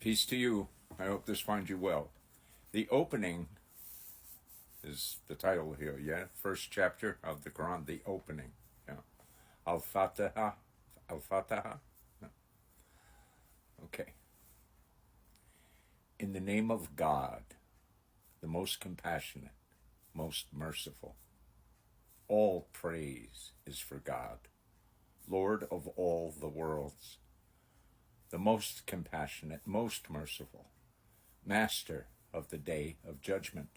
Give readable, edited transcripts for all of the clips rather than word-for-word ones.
Peace to you. I hope this finds you well. The opening is the title here, yeah? First chapter of the Quran, the opening. Yeah. Al-Fatihah. Al-Fatihah. No. Okay. In the name of God, the most compassionate, most merciful. All praise is for God, Lord of all the worlds, the most compassionate, most merciful, Master of the day of judgment.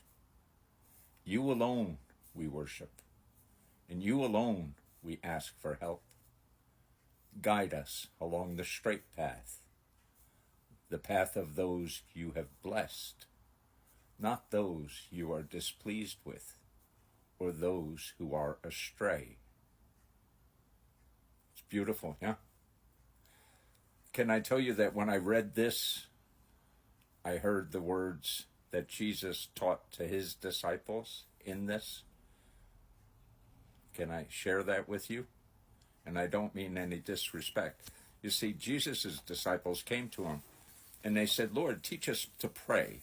You alone we worship, and you alone we ask for help. Guide us along the straight path, the path of those you have blessed, not those you are displeased with, or those who are astray. It's beautiful, yeah? Can I tell you that when I read this, I heard the words that Jesus taught to his disciples in this? Can I share that with you? And I don't mean any disrespect. You see, Jesus' disciples came to him and they said, Lord, teach us to pray.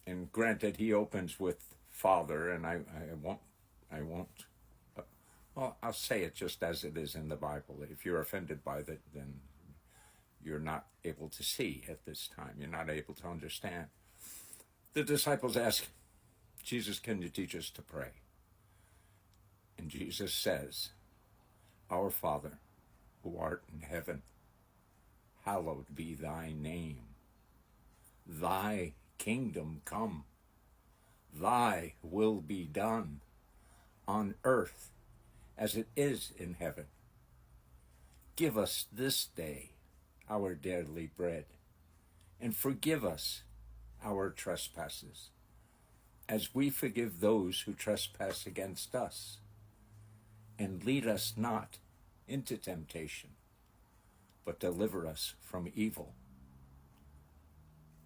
And granted, he opens with Father, and I won't, well, I'll say it just as it is in the Bible. If you're offended by that, then you're not able to see at this time. You're not able to understand. The disciples ask, Jesus, can you teach us to pray? And Jesus says, Our Father, who art in heaven, hallowed be thy name. Thy kingdom come. Thy will be done on earth as it is in heaven. Give us this day our daily bread, and forgive us our trespasses, as we forgive those who trespass against us. And lead us not into temptation, but deliver us from evil.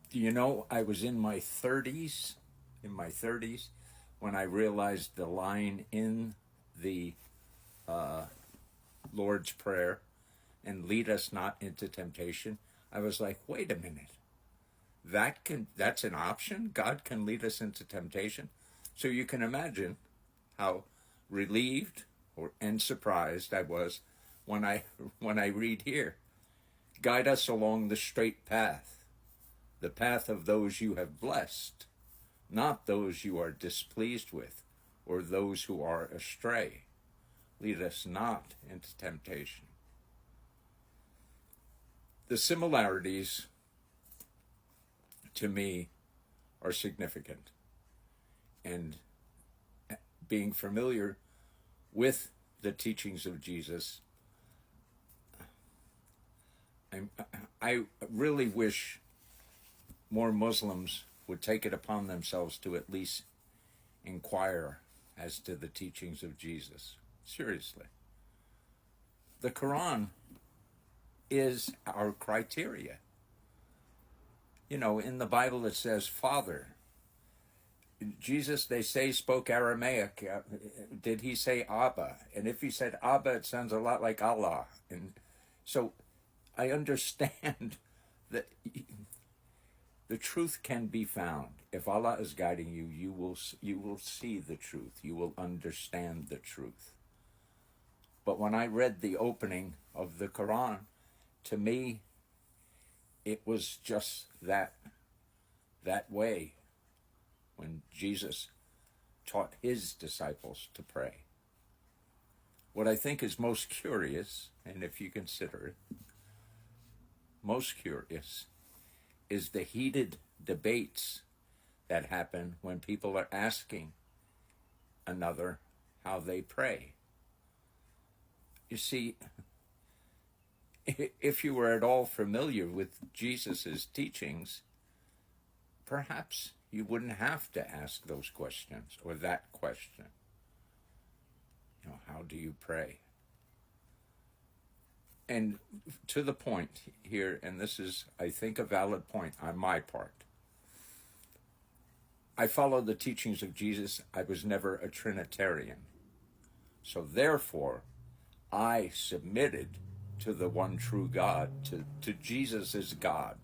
Do you know, I was in my 30s, when I realized the line in the Lord's Prayer, and lead us not into temptation. I was like, wait a minute. That's an option? God can lead us into temptation? So you can imagine how relieved and surprised I was when I read here. Guide us along the straight path, the path of those you have blessed, not those you are displeased with, or those who are astray. Lead us not into temptation. The similarities, to me, are significant. And being familiar with the teachings of Jesus, I really wish more Muslims would take it upon themselves to at least inquire as to the teachings of Jesus. Seriously. The Quran is our criteria. You know, in the Bible it says Father. Jesus, they say, spoke Aramaic. Did he say Abba? And if he said Abba, it sounds a lot like Allah. And so I understand that the truth can be found. If Allah is guiding you, you will see the truth. You will understand the truth. But when I read the opening of the Quran, to me, it was just that way when Jesus taught his disciples to pray. What I think is most curious, and if you consider it, most curious, is the heated debates that happen when people are asking another how they pray. You see, if you were at all familiar with Jesus's teachings, perhaps you wouldn't have to ask those questions or that question. You know, how do you pray? And to the point here, and this is, I think, a valid point on my part. I follow the teachings of Jesus. I was never a Trinitarian. So therefore, I submitted to the one true God, to Jesus as God,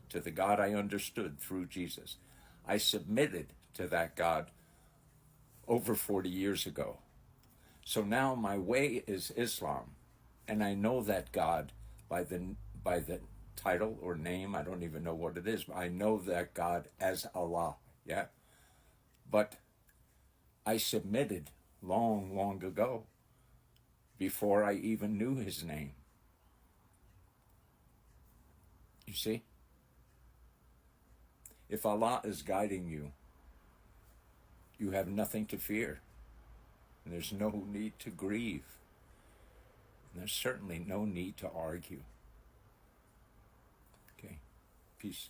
to the God I understood through Jesus. I submitted to that God over 40 years ago. So now my way is Islam, and I know that God by the title or name. I don't even know what it is. But I know that God as Allah. Yeah, but I submitted long, long ago, before I even knew his name. You see? If Allah is guiding you, you have nothing to fear. And there's no need to grieve. And there's certainly no need to argue. Okay? Peace.